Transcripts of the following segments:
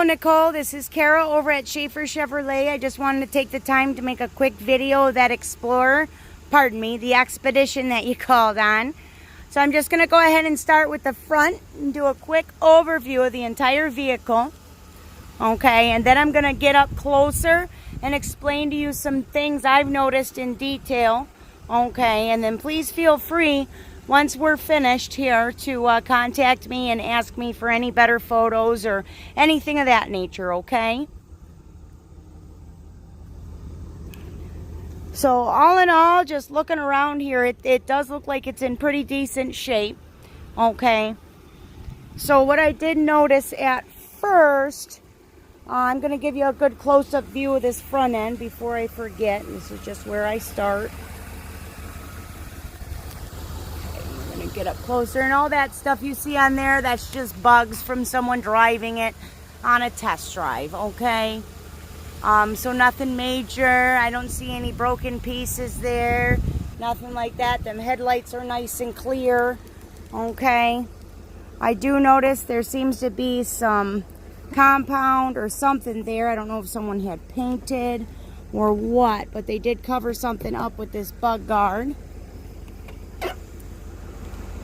Hello, Nicole. This is Kara over at Schafers Chevrolet. I just wanted to take the time to make a quick video of that Explorer, the expedition that you called on. So I'm just going to go ahead and start with the front and do a quick overview of the entire vehicle. Okay, and then I'm going to get up closer and explain to you some things I've noticed in detail. Okay, and then please feel free, once we're finished here, to contact me and ask me for any better photos or anything of that nature, okay? So all in all, just looking around here, it does look like it's in pretty decent shape, okay? So what I did notice at first, I'm going to give you a good close-up view of this front end before I forget. This is just where I start. I'm going to get up closer, and all that stuff you see on there, that's just bugs from someone driving it on a test drive, okay? So nothing major. I don't see any broken pieces there, nothing like that. Them headlights are nice and clear, okay? I do notice there seems to be some compound or something there. I don't know if someone had painted or what, but they did cover something up with this bug guard.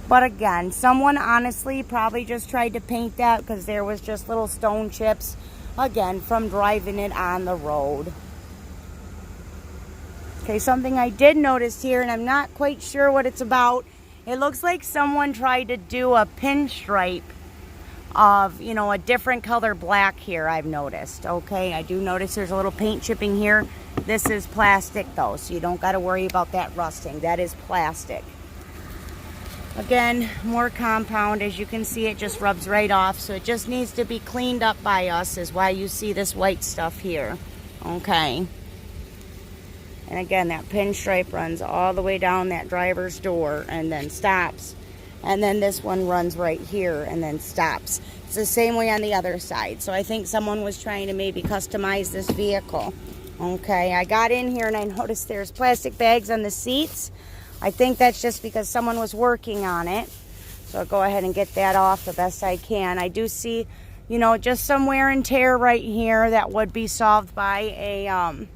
But again, someone honestly probably just tried to paint that because there was just little stone chips, again, from driving it on the road. Okay, something I did notice here, and I'm not quite sure what it's about. It looks like someone tried to do a pinstripe of, you know, a different color black here, I've noticed. Okay, I do notice there's a little paint chipping here. This is plastic though, so you don't got to worry about that rusting. That is plastic. Again, more compound. As you can see, it just rubs right off, so it just needs to be cleaned up by us, is why you see this white stuff here. Okay. And again, that pinstripe runs all the way down that driver's door and then stops. And then this one runs right here and then stops. It's the same way on the other side. So I think someone was trying to maybe customize this vehicle. Okay, I got in here and I noticed there's plastic bags on the seats. I think that's just because someone was working on it. So I'll go ahead and get that off the best I can. I do see, you know, just some wear and tear right here that would be solved by a,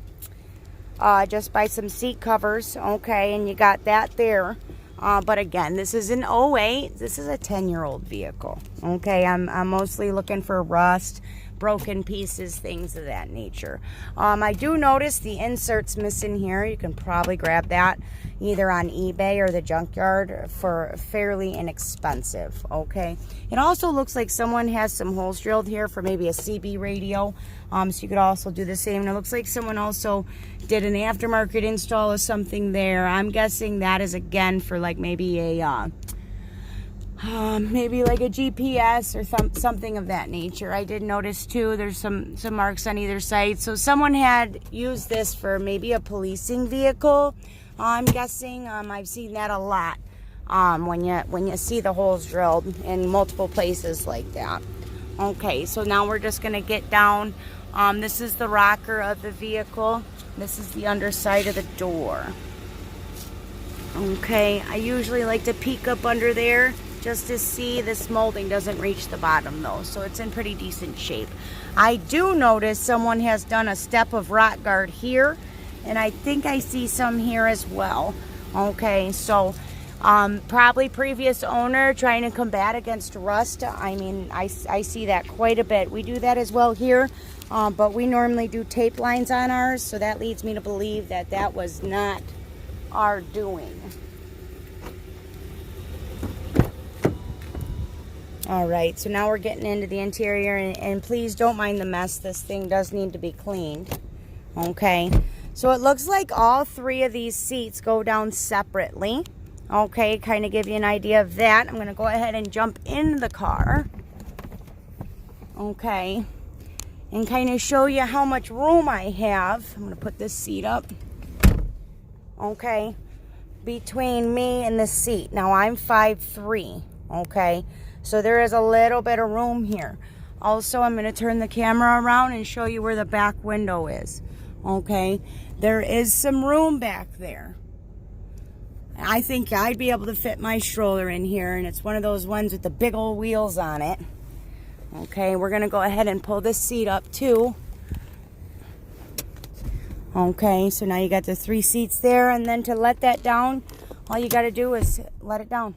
just by some seat covers. Okay, and you got that there. But again, this is an '08. This is a 10-year-old vehicle. Okay, I'm mostly looking for rust, broken pieces, things of that nature. I do notice the inserts missing here. You can probably grab that either on eBay or the junkyard for fairly inexpensive. Okay, it also looks like someone has some holes drilled here for maybe a CB radio. So you could also do the same. And it looks like someone also did an aftermarket install of something there. I'm guessing that is again for like maybe a maybe like a GPS or something of that nature. I did notice too there's some marks on either side. So someone had used this for maybe a policing vehicle. I'm guessing. I've seen that a lot when you see the holes drilled in multiple places like that. Okay, so now we're just going to get down. This is the rocker of the vehicle. This is the underside of the door. Okay, I usually like to peek up under there just to see this molding doesn't reach the bottom though, so it's in pretty decent shape. I do notice someone has done a step of rock guard here, and I think I see some here as well. Okay, so probably previous owner trying to combat against rust. I mean, I see that quite a bit. We do that as well here, but we normally do tape lines on ours, so that leads me to believe that that was not our doing. All right, so now we're getting into the interior, and please don't mind the mess. This thing does need to be cleaned. Okay, so it looks like all three of these seats go down separately. Okay, kind of give you an idea of that. I'm going to go ahead and jump in the car. Okay, and kind of show you how much room I have. I'm going to put this seat up. Okay, between me and the seat. Now I'm 5'3", okay, so there is a little bit of room here. Also, I'm going to turn the camera around and show you where the back window is. Okay, there is some room back there. I think I'd be able to fit my stroller in here, and it's one of those ones with the big old wheels on it. Okay, we're going to go ahead and pull this seat up too. Okay, so now you got the 3 seats there, and then to let that down, all you got to do is let it down.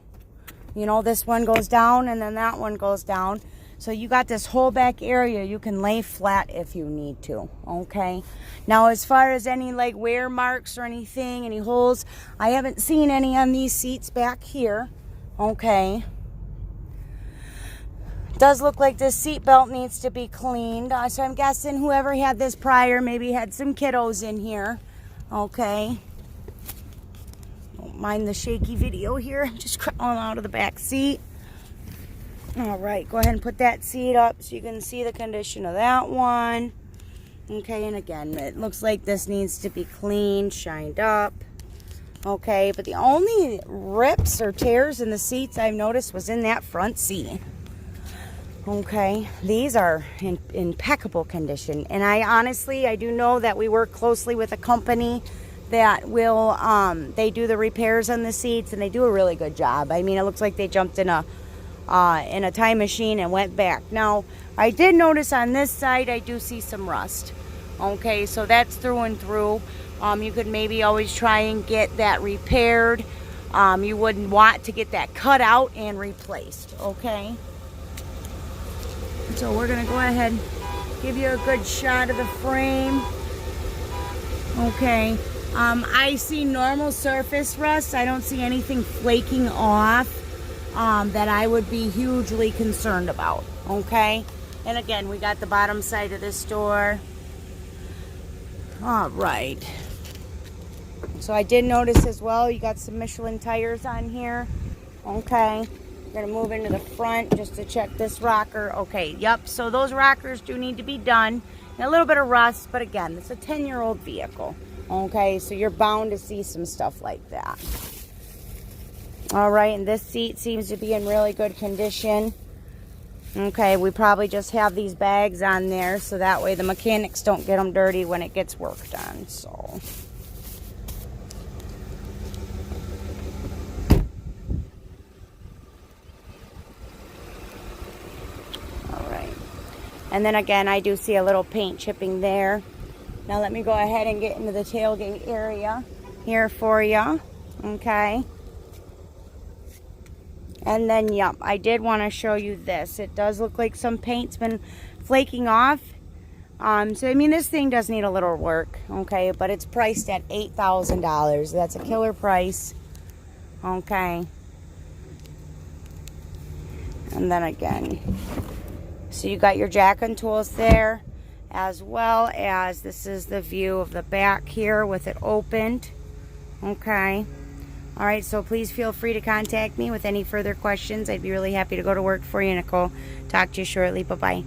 You know, this one goes down and then that one goes down. So you got this whole back area you can lay flat if you need to. Okay, now as far as any like wear marks or anything, any holes, I haven't seen any on these seats back here. Okay, does look like this seat belt needs to be cleaned. So I'm guessing whoever had this prior maybe had some kiddos in here. Okay. Don't mind the shaky video here. I'm just crawling out of the back seat. All right, go ahead and put that seat up so you can see the condition of that one. Okay, and again, it looks like this needs to be cleaned, shined up. Okay, but the only rips or tears in the seats I've noticed was in that front seat. Okay, these are in impeccable condition, and I do know that we work closely with a company that will they do the repairs on the seats, and they do a really good job. I mean, it looks like they jumped in a time machine and went back. Now, I did notice on this side I do see some rust. Okay, so that's through and through. You could maybe always try and get that repaired. You wouldn't want to get that cut out and replaced. Okay. So we're going to go ahead and give you a good shot of the frame. Okay. I see normal surface rust. I don't see anything flaking off that I would be hugely concerned about. Okay. And again, we got the bottom side of this door. All right. So I did notice as well, you got some Michelin tires on here. Okay. We're going to move into the front just to check this rocker. Okay, yep, so those rockers do need to be done. And a little bit of rust, but again, it's a 10-year-old vehicle. Okay, so you're bound to see some stuff like that. All right, and this seat seems to be in really good condition. Okay, we probably just have these bags on there so that way the mechanics don't get them dirty when it gets worked on, so... And then again, I do see a little paint chipping there. Now let me go ahead and get into the tailgate area here for you. Okay. And then, yep, I did want to show you this. It does look like some paint's been flaking off. So, I mean, this thing does need a little work. Okay, but it's priced at $8,000. That's a killer price. Okay. And then again... So you got your jack and tools there, as well as this is the view of the back here with it opened. Okay. All right, so please feel free to contact me with any further questions. I'd be really happy to go to work for you, Nicole. Talk to you shortly. Bye-bye.